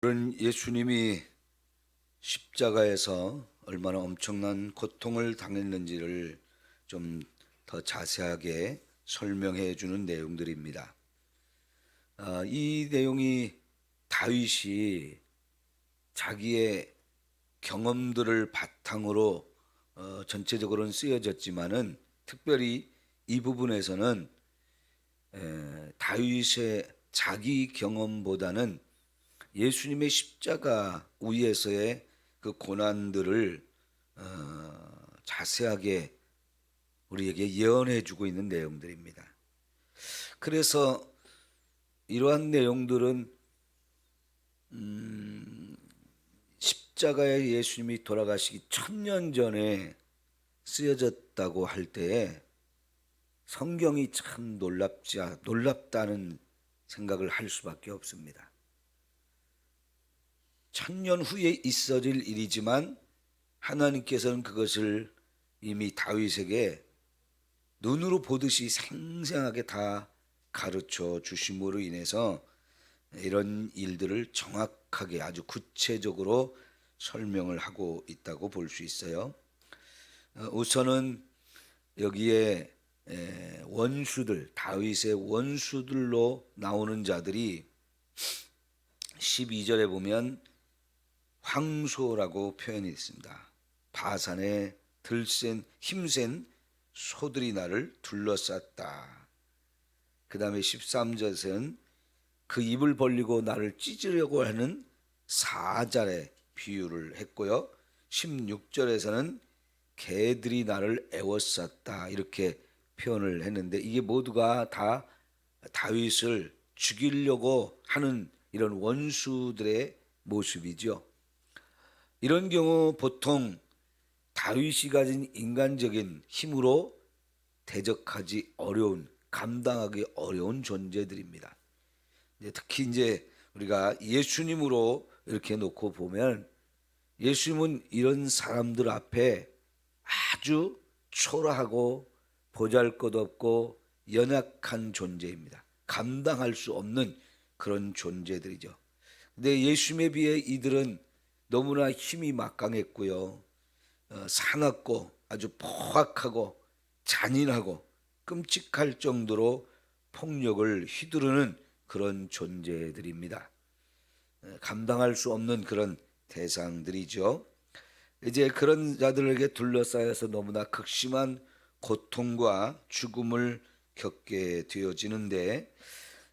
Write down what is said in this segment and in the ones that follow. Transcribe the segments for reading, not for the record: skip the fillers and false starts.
그런 예수님이 십자가에서 얼마나 엄청난 고통을 당했는지를 좀 더 자세하게 설명해 주는 내용들입니다. 이 내용이 다윗이 자기의 경험들을 바탕으로 전체적으로는 쓰여졌지만은 특별히 이 부분에서는 다윗의 자기 경험보다는 예수님의 십자가 위에서의 그 고난들을 자세하게 우리에게 예언해 주고 있는 내용들입니다. 그래서 이러한 내용들은 십자가에 예수님이 돌아가시기 1000년 전에 쓰여졌다고 할 때에 성경이 참 놀랍다는 생각을 할 수밖에 없습니다. 1000년 후에 있어질 일이지만 하나님께서는 그것을 이미 다윗에게 눈으로 보듯이 생생하게 다 가르쳐 주심으로 인해서 이런 일들을 정확하게 아주 구체적으로 설명을 하고 있다고 볼 수 있어요. 우선은 여기에 원수들, 다윗의 원수들로 나오는 자들이 12절에 보면 황소라고 표현이 있습니다. 바산에 힘센 소들이 나를 둘러쌌다. 그 다음에 13절에서는 그 입을 벌리고 나를 찢으려고 하는 사자의 비유를 했고요. 16절에서는 개들이 나를 애워쌌다 이렇게 표현을 했는데 이게 모두가 다 다윗을 죽이려고 하는 이런 원수들의 모습이죠. 이런 경우 보통 다윗이 가진 인간적인 힘으로 대적하기 어려운, 감당하기 어려운 존재들입니다. 특히 이제 우리가 예수님으로 이렇게 놓고 보면 예수님은 이런 사람들 앞에 아주 초라하고 보잘것없고 연약한 존재입니다. 감당할 수 없는 그런 존재들이죠. 근데 예수님에 비해 이들은 너무나 힘이 막강했고요. 사납고 아주 포악하고 잔인하고 끔찍할 정도로 폭력을 휘두르는 그런 존재들입니다. 감당할 수 없는 그런 대상들이죠. 이제 그런 자들에게 둘러싸여서 너무나 극심한 고통과 죽음을 겪게 되어지는데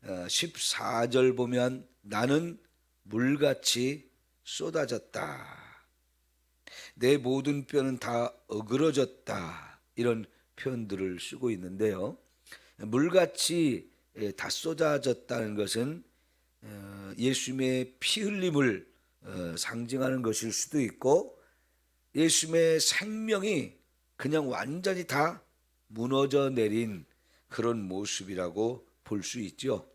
14절 보면 나는 물같이 쏟아졌다. 내 모든 뼈는 다 어그러졌다. 이런 표현들을 쓰고 있는데요. 물같이 다 쏟아졌다는 것은 예수님의 피 흘림을 상징하는 것일 수도 있고 예수님의 생명이 그냥 완전히 다 무너져 내린 그런 모습이라고 볼 수 있죠.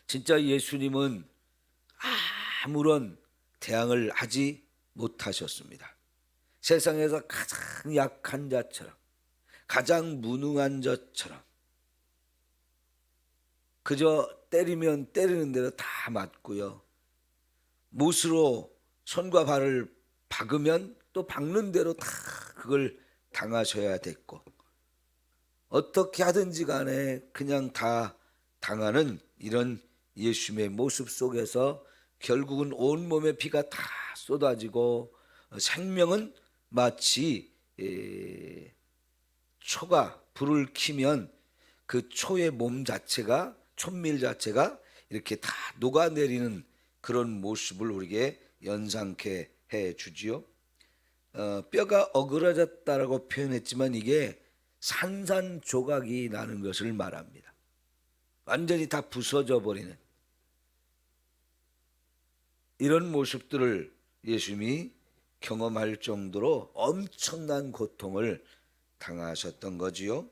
진짜 예수님은 아무런 대항을 하지 못하셨습니다. 세상에서 가장 약한 자처럼 가장 무능한 자처럼 그저 때리면 때리는 대로 다 맞고요. 못으로 손과 발을 박으면 또 박는 대로 다 그걸 당하셔야 됐고 어떻게 하든지 간에 그냥 다 당하는 이런 예수님의 모습 속에서 결국은 온몸의 피가 다 쏟아지고 생명은 마치 초가 불을 켜면 그 초의 몸 자체가 촛밀 자체가 이렇게 다 녹아내리는 그런 모습을 우리에게 연상케 해 주지요. 뼈가 어그러졌다라고 표현했지만 이게 산산조각이 나는 것을 말합니다. 완전히 다 부서져 버리는 이런 모습들을 예수님이 경험할 정도로 엄청난 고통을 당하셨던 거지요.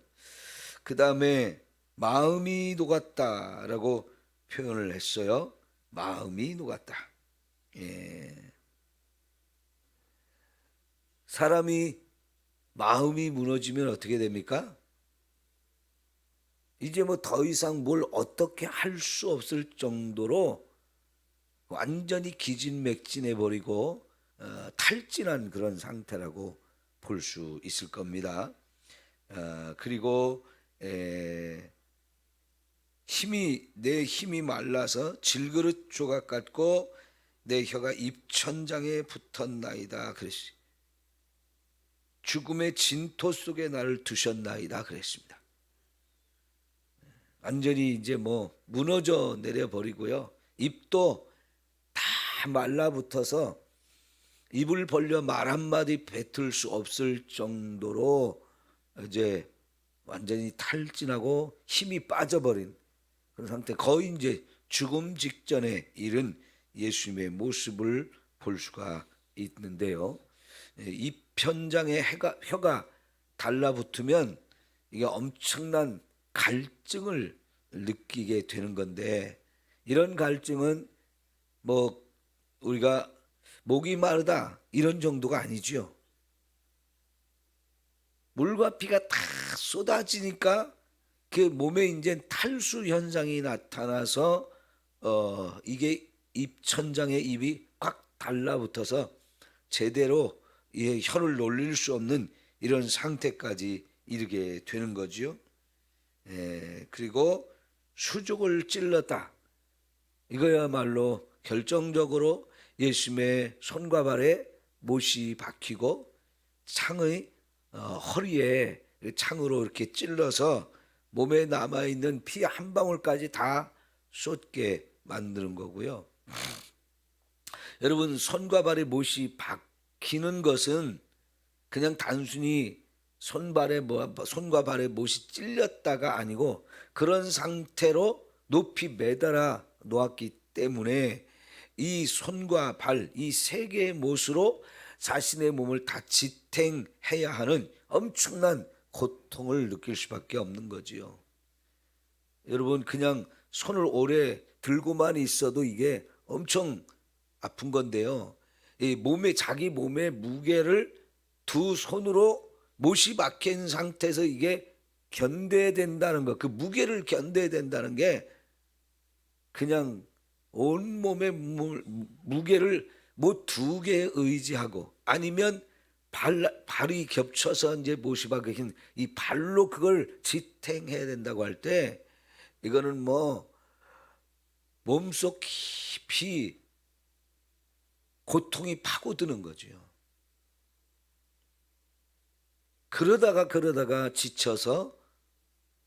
그 다음에 마음이 녹았다라고 표현을 했어요. 마음이 녹았다. 예. 사람이 마음이 무너지면 어떻게 됩니까? 이제 뭐 더 이상 뭘 어떻게 할 수 없을 정도로 완전히 기진맥진해 버리고 탈진한 그런 상태라고 볼 수 있을 겁니다. 그리고 내 힘이 말라서 질그릇 조각 같고 내 혀가 입천장에 붙었나이다 그랬어요. 죽음의 진토 속에 나를 두셨나이다 그랬습니다. 완전히 이제 뭐 무너져 내려 버리고요. 입도 다 말라붙어서 입을 벌려 말 한마디 뱉을 수 없을 정도로 이제 완전히 탈진하고 힘이 빠져버린 그런 상태, 거의 이제 죽음 직전에 이른 예수님의 모습을 볼 수가 있는데요. 입 편장에 혀가 달라붙으면 이게 엄청난 갈증을 느끼게 되는 건데, 이런 갈증은 뭐 우리가 목이 마르다 이런 정도가 아니죠. 물과 피가 다 쏟아지니까 그 몸에 이제 탈수 현상이 나타나서 이게 입천장에 입이 꽉 달라붙어서 제대로 혀를 놀릴 수 없는 이런 상태까지 이르게 되는 거지요. 그리고 수족을 찔렀다. 이거야말로 결정적으로 예수님의 손과 발에 못이 박히고 창의 허리에 창으로 이렇게 찔러서 몸에 남아있는 피 한 방울까지 다 쏟게 만드는 거고요. 여러분, 손과 발에 못이 박히는 것은 그냥 단순히 손과 발에 못이 찔렸다가 아니고, 그런 상태로 높이 매달아 놓았기 때문에 이 손과 발, 이 세 개의 못으로 자신의 몸을 다 지탱해야 하는 엄청난 고통을 느낄 수밖에 없는 거지요. 여러분, 그냥 손을 오래 들고만 있어도 이게 엄청 아픈 건데요. 자기 몸의 무게를 두 손으로 못이 박힌 상태에서 이게 견뎌야 된다는 것, 그 무게를 견뎌야 된다는 게 그냥 온 몸의 무게를 뭐 두 개에 의지하고, 아니면 발이 겹쳐서 이제 못이 박힌 이 발로 그걸 지탱해야 된다고 할 때, 이거는 뭐 몸속 깊이 고통이 파고드는 거죠. 그러다가 지쳐서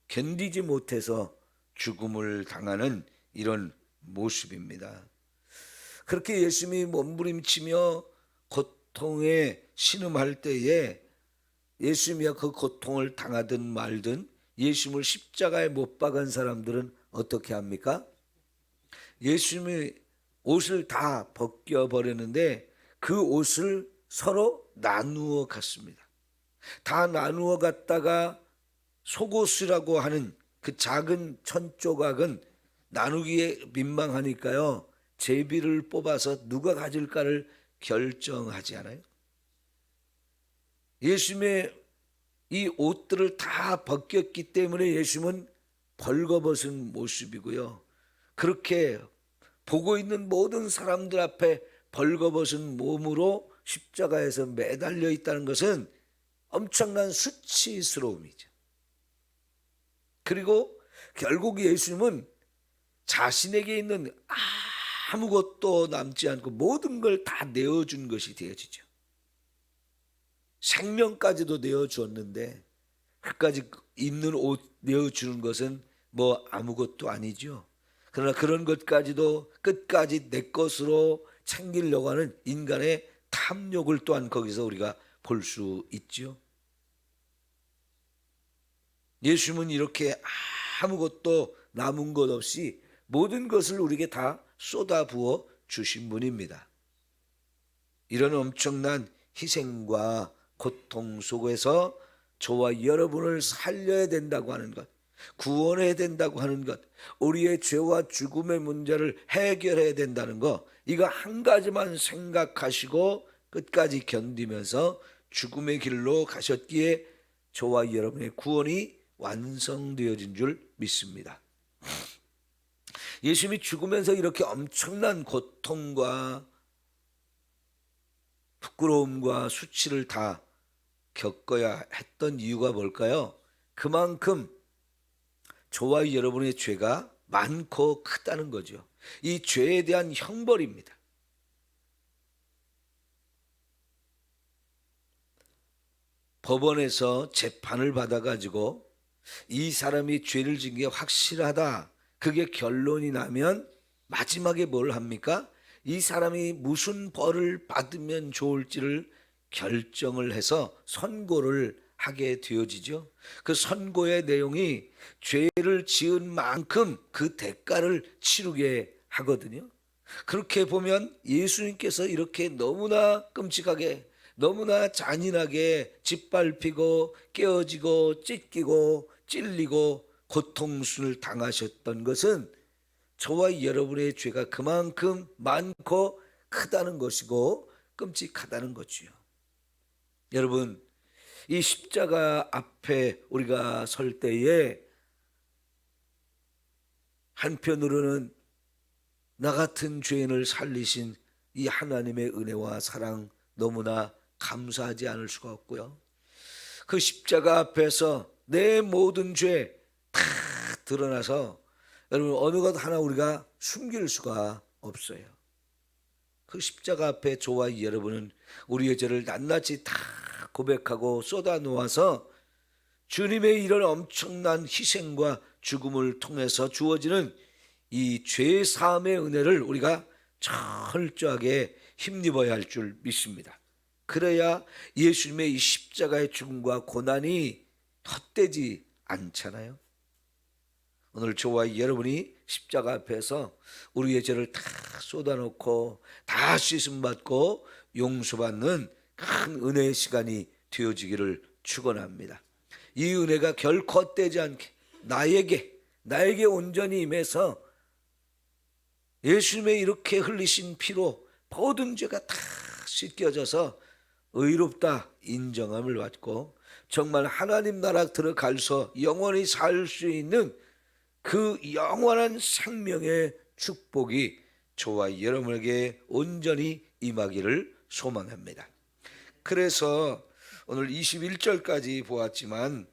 견디지 못해서 죽음을 당하는 이런 모습입니다. 그렇게 예수님이 몸부림치며 고통에 신음할 때에 예수님이 그 고통을 당하든 말든 예수님을 십자가에 못 박은 사람들은 어떻게 합니까? 예수님이 옷을 다 벗겨버렸는데 그 옷을 서로 나누어 갔습니다. 다 나누어 갔다가 속옷이라고 하는 그 작은 천조각은 나누기에 민망하니까요, 제비를 뽑아서 누가 가질까를 결정하지 않아요? 예수님의 이 옷들을 다 벗겼기 때문에 예수님은 벌거벗은 모습이고요, 그렇게 보고 있는 모든 사람들 앞에 벌거벗은 몸으로 십자가에서 매달려 있다는 것은 엄청난 수치스러움이죠. 그리고 결국 예수님은 자신에게 있는 아무것도 남지 않고 모든 걸 다 내어준 것이 되어지죠. 생명까지도 내어주었는데 그까지 입는 옷 내어주는 것은 뭐 아무것도 아니죠. 그러나 그런 것까지도 끝까지 내 것으로 챙기려고 하는 인간의 탐욕을 또한 거기서 우리가 볼 수 있죠. 예수님은 이렇게 아무것도 남은 것 없이 모든 것을 우리에게 다 쏟아부어 주신 분입니다. 이런 엄청난 희생과 고통 속에서 저와 여러분을 살려야 된다고 하는 것, 구원해야 된다고 하는 것, 우리의 죄와 죽음의 문제를 해결해야 된다는 것, 이거 한 가지만 생각하시고 끝까지 견디면서 죽음의 길로 가셨기에 저와 여러분의 구원이 완성되어진 줄 믿습니다. 예수님이 죽으면서 이렇게 엄청난 고통과 부끄러움과 수치를 다 겪어야 했던 이유가 뭘까요? 그만큼 저와 여러분의 죄가 많고 크다는 거죠. 이 죄에 대한 형벌입니다. 법원에서 재판을 받아가지고 이 사람이 죄를 지은 게 확실하다, 그게 결론이 나면 마지막에 뭘 합니까? 이 사람이 무슨 벌을 받으면 좋을지를 결정을 해서 선고를 하게 되어지죠. 그 선고의 내용이 죄를 지은 만큼 그 대가를 치르게 하거든요. 그렇게 보면 예수님께서 이렇게 너무나 끔찍하게, 너무나 잔인하게 짓밟히고 깨어지고 찢기고 찔리고 고통을 당하셨던 것은 저와 여러분의 죄가 그만큼 많고 크다는 것이고 끔찍하다는 거지요. 여러분, 이 십자가 앞에 우리가 설 때에 한편으로는 나 같은 죄인을 살리신 이 하나님의 은혜와 사랑 너무나 감사하지 않을 수가 없고요. 그 십자가 앞에서 내 모든 죄 다 드러나서 여러분 어느 것 하나 우리가 숨길 수가 없어요. 그 십자가 앞에 저와 여러분은 우리의 죄를 낱낱이 다 고백하고 쏟아 놓아서 주님의 이런 엄청난 희생과 죽음을 통해서 주어지는 이 죄 사함의 은혜를 우리가 철저하게 힘입어야 할 줄 믿습니다. 그래야 예수님의 이 십자가의 죽음과 고난이 헛되지 않잖아요. 오늘 저와 여러분이 십자가 앞에서 우리의 죄를 다 쏟아놓고 다 씻음받고 용서받는 큰 은혜의 시간이 되어지기를 축원합니다. 이 은혜가 결코 헛되지 않게 나에게 온전히 임해서 예수님의 이렇게 흘리신 피로 모든 죄가 다 씻겨져서 의롭다 인정함을 받고 정말 하나님 나라 들어가서 영원히 살 수 있는 그 영원한 생명의 축복이 저와 여러분에게 온전히 임하기를 소망합니다. 그래서 오늘 21절까지 보았지만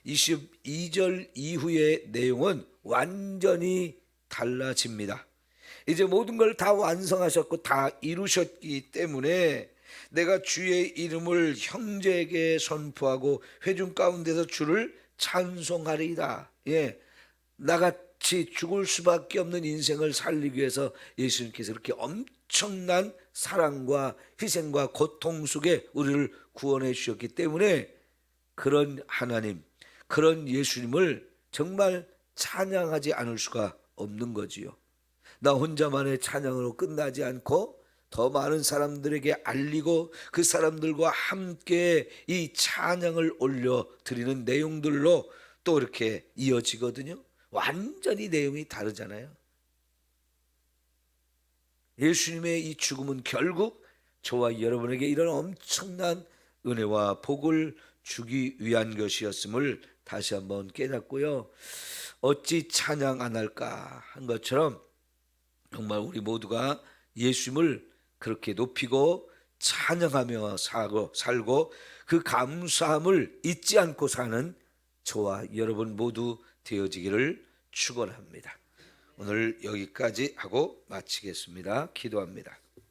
22절 이후의 내용은 완전히 달라집니다. 이제 모든 걸 다 완성하셨고 다 이루셨기 때문에 내가 주의 이름을 형제에게 선포하고 회중 가운데서 주를 찬송하리이다. 나같이 죽을 수밖에 없는 인생을 살리기 위해서 예수님께서 이렇게 엄청난 사랑과 희생과 고통 속에 우리를 구원해 주셨기 때문에 그런 하나님, 그런 예수님을 정말 찬양하지 않을 수가 없는 거지요. 나 혼자만의 찬양으로 끝나지 않고 더 많은 사람들에게 알리고 그 사람들과 함께 이 찬양을 올려드리는 내용들로 또 이렇게 이어지거든요. 완전히 내용이 다르잖아요. 예수님의 이 죽음은 결국 저와 여러분에게 이런 엄청난 은혜와 복을 주기 위한 것이었음을 다시 한번 깨닫고요. 어찌 찬양 안 할까 한 것처럼 정말 우리 모두가 예수님을 그렇게 높이고 찬양하며 살고 그 감사함을 잊지 않고 사는 저와 여러분 모두 되어지기를 축원합니다. 오늘 여기까지 하고 마치겠습니다. 기도합니다.